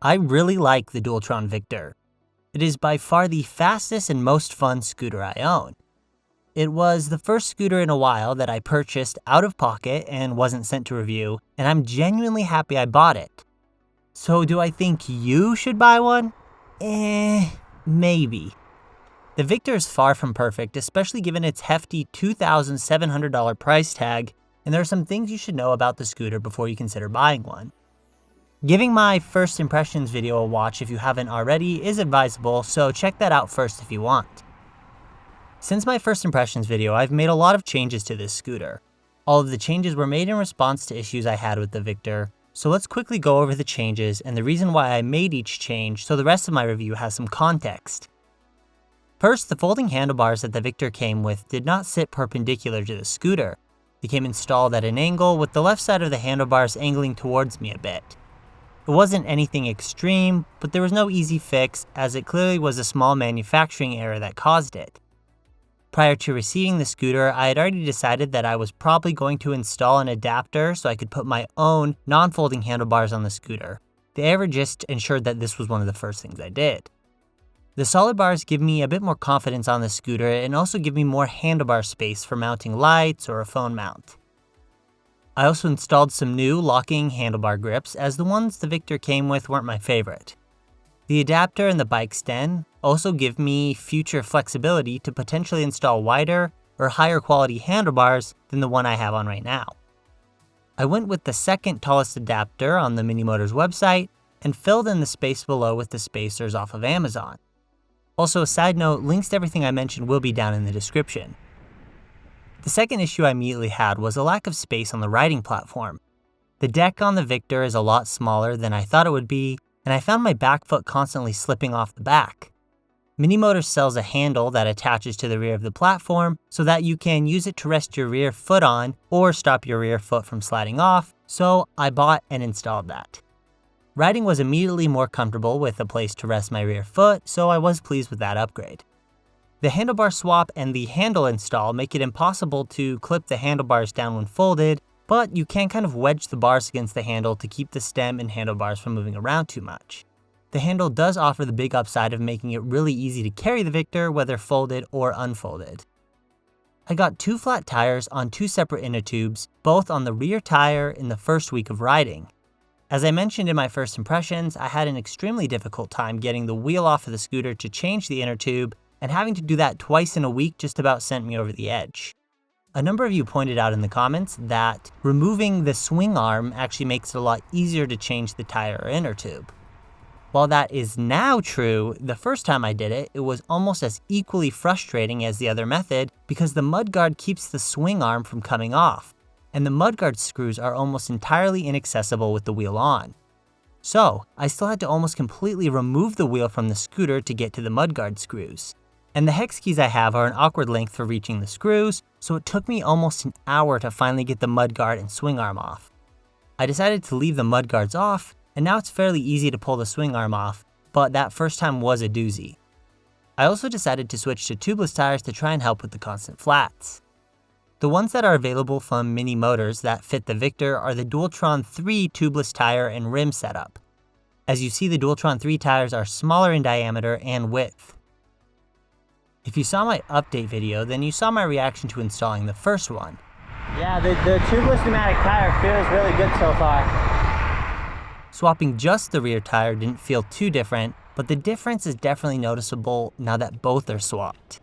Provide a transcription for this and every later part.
I really like the Dualtron Victor. It is by far the fastest and most fun scooter I own. It was the first scooter in a while that I purchased out of pocket and wasn't sent to review, and I'm genuinely happy I bought it. So do I think you should buy one? Maybe. The Victor is far from perfect, especially given its hefty $2,700 price tag, and there are some things you should know about the scooter before you consider buying one. Giving my first impressions video a watch if you haven't already is advisable, so check that out first if you want. Since my first impressions video, I've made a lot of changes to this scooter. All of the changes were made in response to issues I had with the Victor, so let's quickly go over the changes and the reason why I made each change so the rest of my review has some context. First, the folding handlebars that the Victor came with did not sit perpendicular to the scooter. They came installed at an angle with the left side of the handlebars angling towards me a bit. It wasn't anything extreme, but there was no easy fix as it clearly was a small manufacturing error that caused it. Prior to receiving the scooter, I had already decided that I was probably going to install an adapter so I could put my own non-folding handlebars on the scooter. The error just ensured that this was one of the first things I did. The solid bars give me a bit more confidence on the scooter and also give me more handlebar space for mounting lights or a phone mount. I also installed some new locking handlebar grips as the ones the Victor came with weren't my favorite. The adapter and the bike stand also give me future flexibility to potentially install wider or higher quality handlebars than the one I have on right now. I went with the second tallest adapter on the Minimotorz website and filled in the space below with the spacers off of Amazon. Also, a side note, links to everything I mentioned will be down in the description. The second issue I immediately had was a lack of space on the riding platform. The deck on the Victor is a lot smaller than I thought it would be, and I found my back foot constantly slipping off the back. Minimotorz sells a handle that attaches to the rear of the platform so that you can use it to rest your rear foot on or stop your rear foot from sliding off, so I bought and installed that. Riding was immediately more comfortable with a place to rest my rear foot, so I was pleased with that upgrade. The handlebar swap and the handle install make it impossible to clip the handlebars down when folded, but you can kind of wedge the bars against the handle to keep the stem and handlebars from moving around too much. The handle does offer the big upside of making it really easy to carry the Victor, whether folded or unfolded. I got 2 flat tires on 2 separate inner tubes, both on the rear tire in the first week of riding. As I mentioned in my first impressions, I had an extremely difficult time getting the wheel off of the scooter to change the inner tube, and having to do that twice in a week just about sent me over the edge. A number of you pointed out in the comments that removing the swing arm actually makes it a lot easier to change the tire or inner tube. While that is now true, the first time I did it, it was almost as equally frustrating as the other method because the mudguard keeps the swing arm from coming off, and the mudguard screws are almost entirely inaccessible with the wheel on. So, I still had to almost completely remove the wheel from the scooter to get to the mudguard screws. And the hex keys I have are an awkward length for reaching the screws, so it took me almost an hour to finally get the mudguard and swing arm off. I decided to leave the mudguards off, and now it's fairly easy to pull the swing arm off, but that first time was a doozy. I also decided to switch to tubeless tires to try and help with the constant flats. The ones that are available from Minimotorz that fit the Victor are the Dualtron 3 tubeless tire and rim setup. As you see, the Dualtron 3 tires are smaller in diameter and width. If you saw my update video, then you saw my reaction to installing the first one. Yeah, the tubeless pneumatic tire feels really good so far. Swapping just the rear tire didn't feel too different, but the difference is definitely noticeable now that both are swapped.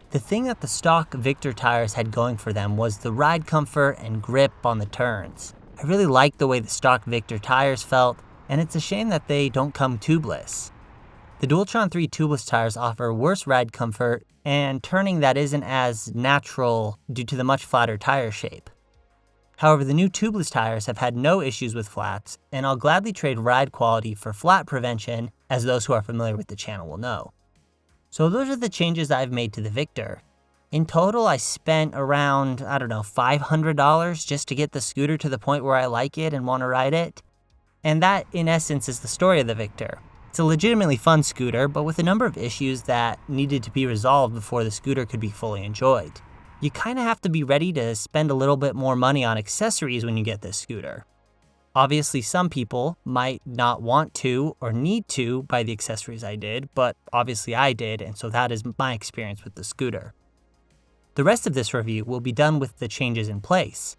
The thing that the stock Victor tires had going for them was the ride comfort and grip on the turns. I really liked the way the stock Victor tires felt, and it's a shame that they don't come tubeless. The Dualtron 3 tubeless tires offer worse ride comfort and turning that isn't as natural due to the much flatter tire shape. However, the new tubeless tires have had no issues with flats, and I'll gladly trade ride quality for flat prevention, as those who are familiar with the channel will know. So those are the changes I've made to the Victor. In total, I spent around, $500 just to get the scooter to the point where I like it and want to ride it. And that, in essence, is the story of the Victor. It's a legitimately fun scooter, but with a number of issues that needed to be resolved before the scooter could be fully enjoyed. You kind of have to be ready to spend a little bit more money on accessories when you get this scooter. Obviously, some people might not want to or need to buy the accessories I did, but obviously I did, and so that is my experience with the scooter. The rest of this review will be done with the changes in place.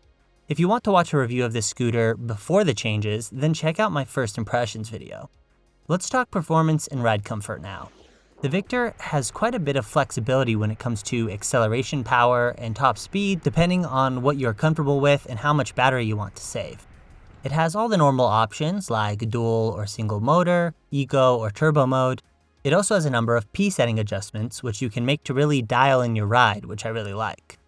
If you want to watch a review of this scooter before the changes, then check out my first impressions video. Let's talk performance and ride comfort now. The Victor has quite a bit of flexibility when it comes to acceleration power and top speed, depending on what you're comfortable with and how much battery you want to save. It has all the normal options like dual or single motor, eco or turbo mode. It also has a number of P setting adjustments, which you can make to really dial in your ride, which I really like.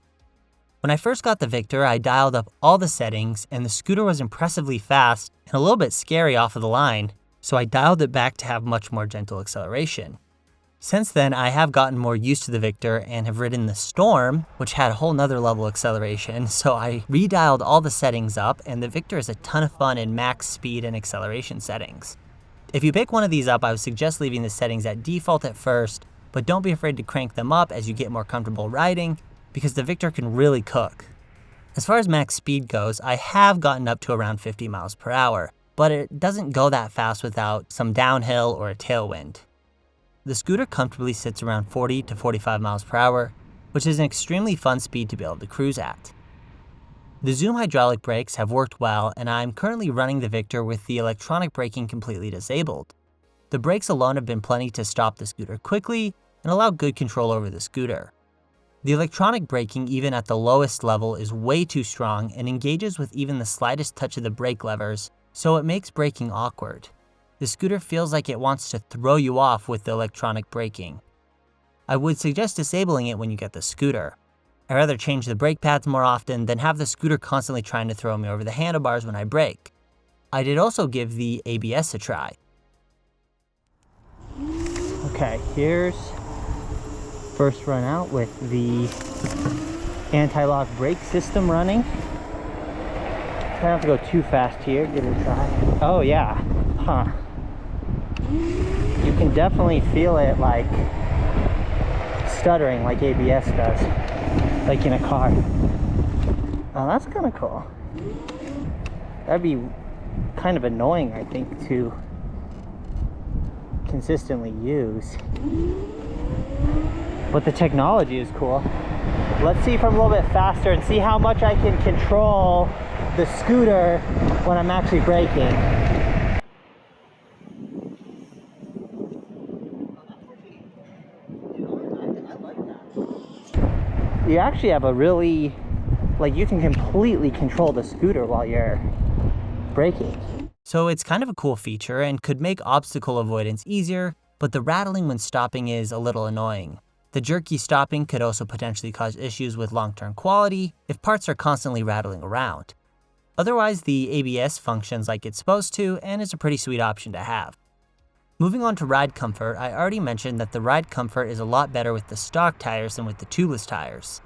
When I first got the Victor, I dialed up all the settings and the scooter was impressively fast and a little bit scary off of the line, so I dialed it back to have much more gentle acceleration. Since then, I have gotten more used to the Victor and have ridden the Storm, which had a whole nother level acceleration, so I redialed all the settings up and the Victor is a ton of fun in max speed and acceleration settings. If you pick one of these up, I would suggest leaving the settings at default at first, but don't be afraid to crank them up as you get more comfortable riding, because the Victor can really cook. As far as max speed goes, I have gotten up to around 50 miles per hour, but it doesn't go that fast without some downhill or a tailwind. The scooter comfortably sits around 40 to 45 miles per hour, which is an extremely fun speed to be able to cruise at. The Zoom hydraulic brakes have worked well, and I'm currently running the Victor with the electronic braking completely disabled. The brakes alone have been plenty to stop the scooter quickly and allow good control over the scooter. The electronic braking, even at the lowest level, is way too strong and engages with even the slightest touch of the brake levers, so it makes braking awkward. The scooter feels like it wants to throw you off with the electronic braking. I would suggest disabling it when you get the scooter. I'd rather change the brake pads more often than have the scooter constantly trying to throw me over the handlebars when I brake. I did also give the ABS a try. Okay, here's first run out with the anti-lock brake system running. Try not to go too fast here, give it a try. Oh yeah, huh. You can definitely feel it like stuttering like ABS does, like in a car. Oh, that's kind of cool. That'd be kind of annoying, I think, to consistently use. But the technology is cool. Let's see if I'm a little bit faster and see how much I can control the scooter when I'm actually braking. You actually have a really, like, you can completely control the scooter while you're braking. So it's kind of a cool feature and could make obstacle avoidance easier, but the rattling when stopping is a little annoying. The jerky stopping could also potentially cause issues with long-term quality if parts are constantly rattling around. Otherwise, the ABS functions like it's supposed to and is a pretty sweet option to have. Moving on to ride comfort, I already mentioned that the ride comfort is a lot better with the stock tires than with the tubeless tires.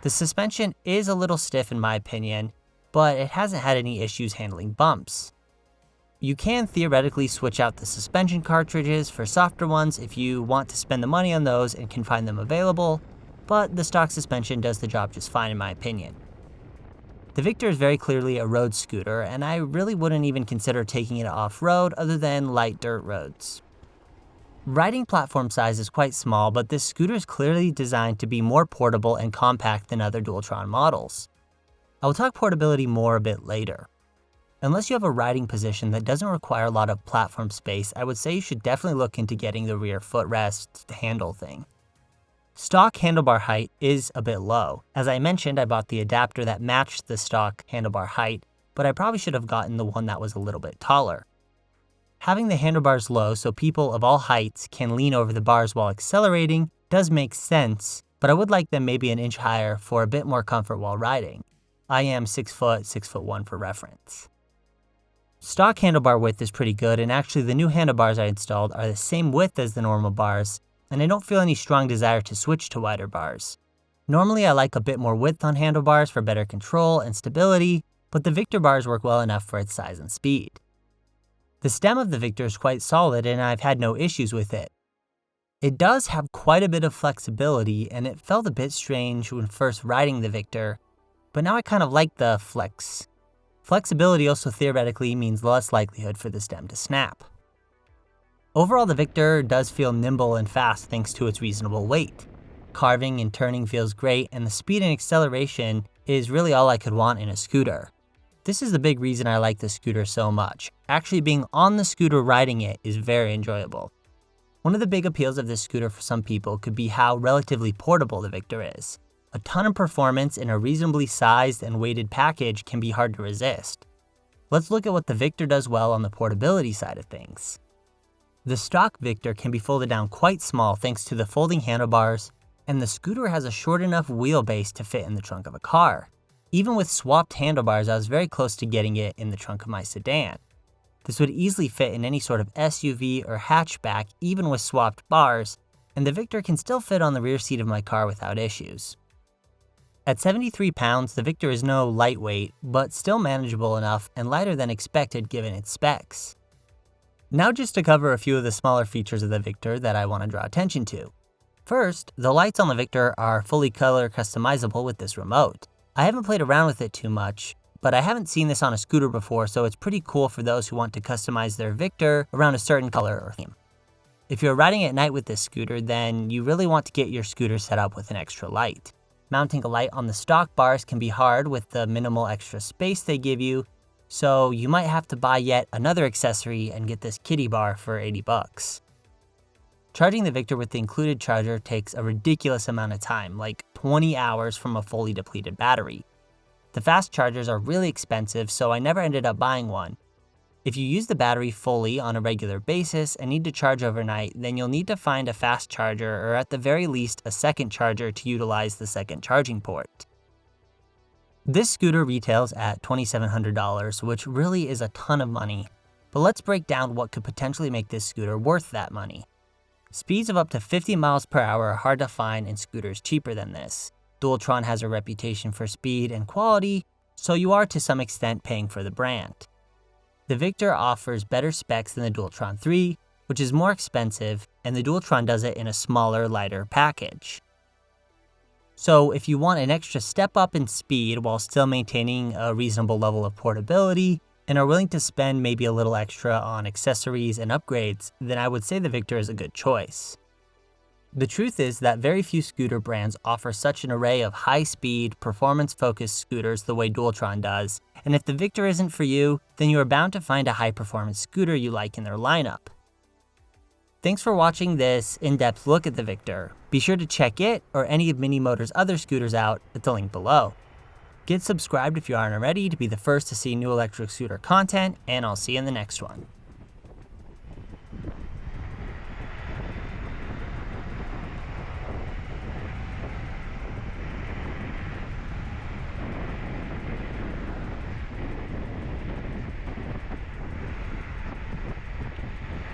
The suspension is a little stiff in my opinion, but it hasn't had any issues handling bumps. You can theoretically switch out the suspension cartridges for softer ones if you want to spend the money on those and can find them available, but the stock suspension does the job just fine in my opinion. The Victor is very clearly a road scooter, and I really wouldn't even consider taking it off-road other than light dirt roads. Riding platform size is quite small, but this scooter is clearly designed to be more portable and compact than other Dualtron models. I will talk portability more a bit later. Unless you have a riding position that doesn't require a lot of platform space, I would say you should definitely look into getting the rear footrest handle thing. Stock handlebar height is a bit low. As I mentioned, I bought the adapter that matched the stock handlebar height, but I probably should have gotten the one that was a little bit taller. Having the handlebars low so people of all heights can lean over the bars while accelerating does make sense, but I would like them maybe an inch higher for a bit more comfort while riding. I am 6 foot, 6'1" for reference. Stock handlebar width is pretty good, and actually the new handlebars I installed are the same width as the normal bars, and I don't feel any strong desire to switch to wider bars. Normally I like a bit more width on handlebars for better control and stability, but the Victor bars work well enough for its size and speed. The stem of the Victor is quite solid and I've had no issues with it. It does have quite a bit of flexibility and it felt a bit strange when first riding the Victor, but now I kind of like the flex Flexibility also theoretically means less likelihood for the stem to snap. Overall, the Victor does feel nimble and fast thanks to its reasonable weight. Carving and turning feels great, and the speed and acceleration is really all I could want in a scooter. This is the big reason I like the scooter so much. Actually being on the scooter riding it is very enjoyable. One of the big appeals of this scooter for some people could be how relatively portable the Victor is. A ton of performance in a reasonably sized and weighted package can be hard to resist. Let's look at what the Victor does well on the portability side of things. The stock Victor can be folded down quite small thanks to the folding handlebars, and the scooter has a short enough wheelbase to fit in the trunk of a car. Even with swapped handlebars, I was very close to getting it in the trunk of my sedan. This would easily fit in any sort of SUV or hatchback, even with swapped bars, and the Victor can still fit on the rear seat of my car without issues. At 73 pounds, the Victor is no lightweight, but still manageable enough and lighter than expected given its specs. Now just to cover a few of the smaller features of the Victor that I want to draw attention to. First, the lights on the Victor are fully color customizable with this remote. I haven't played around with it too much, but I haven't seen this on a scooter before, so it's pretty cool for those who want to customize their Victor around a certain color or theme. If you're riding at night with this scooter, then you really want to get your scooter set up with an extra light. Mounting a light on the stock bars can be hard with the minimal extra space they give you, so you might have to buy yet another accessory and get this kitty bar for 80 bucks. Charging the Victor with the included charger takes a ridiculous amount of time, like 20 hours from a fully depleted battery. The fast chargers are really expensive, so I never ended up buying one. If you use the battery fully on a regular basis and need to charge overnight, then you'll need to find a fast charger or at the very least a second charger to utilize the second charging port. This scooter retails at $2,700, which really is a ton of money, but let's break down what could potentially make this scooter worth that money. Speeds of up to 50 miles per hour are hard to find in scooters cheaper than this. Dualtron has a reputation for speed and quality, so you are to some extent paying for the brand. The Victor offers better specs than the Dualtron 3, which is more expensive, and the Dualtron does it in a smaller, lighter package. So if you want an extra step up in speed while still maintaining a reasonable level of portability, and are willing to spend maybe a little extra on accessories and upgrades, then I would say the Victor is a good choice. The truth is that very few scooter brands offer such an array of high-speed, performance-focused scooters the way Dualtron does, and if the Victor isn't for you, then you are bound to find a high-performance scooter you like in their lineup. Thanks for watching this in-depth look at the Victor. Be sure to check it or any of Minimotor's other scooters out at the link below. Get subscribed if you aren't already to be the first to see new electric scooter content, and I'll see you in the next one.